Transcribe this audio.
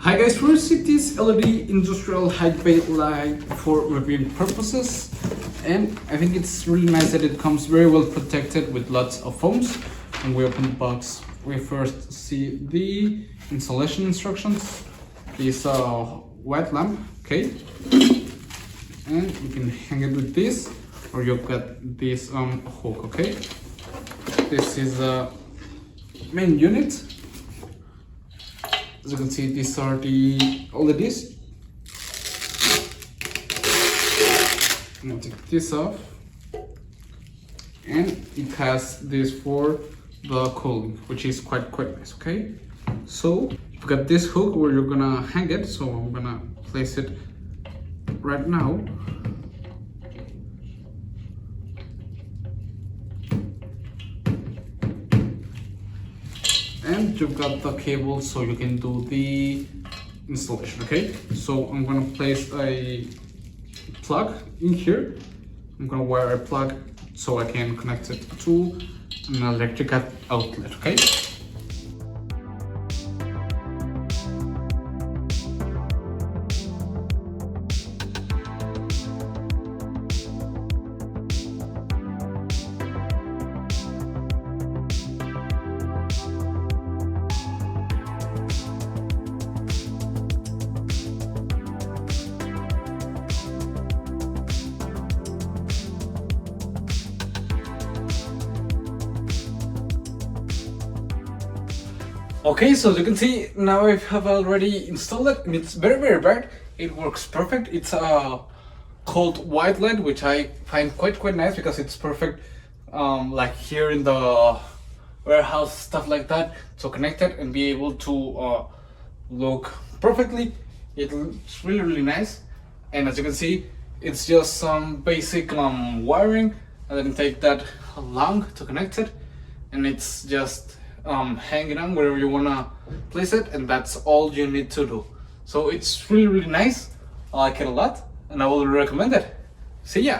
Hi guys, we received this LED industrial height bay light for reviewing purposes, and I think it's really nice that it comes very well protected with lots of foams. When we open the box, we first see the installation instructions. This white lamp, okay, and you can hang it with this, or you've got this hook, okay. This is the main unit. As you can see, these are the LEDs. I'm gonna take this off, and it has this for the cooling, which is quite nice. Okay, so you've got this hook where you're gonna hang it. So I'm gonna place it right now. And you've got the cable so you can do the installation. Okay, so I'm gonna place a plug in here. I'm gonna wire a plug so I can connect it to an electric outlet. Okay. Okay, so as you can see, now I have already installed it, and it's very bright. It works perfect. It's a cold white LED, which I find quite nice because it's perfect, like here in the warehouse, stuff like that. So connected and be able to look perfectly. It looks really nice. And as you can see, it's just some basic wiring, and then take that long to connect it, and it's just hanging on wherever you wanna place it, and that's all you need to do. So it's really nice. I like it a lot, and I will recommend it. See ya.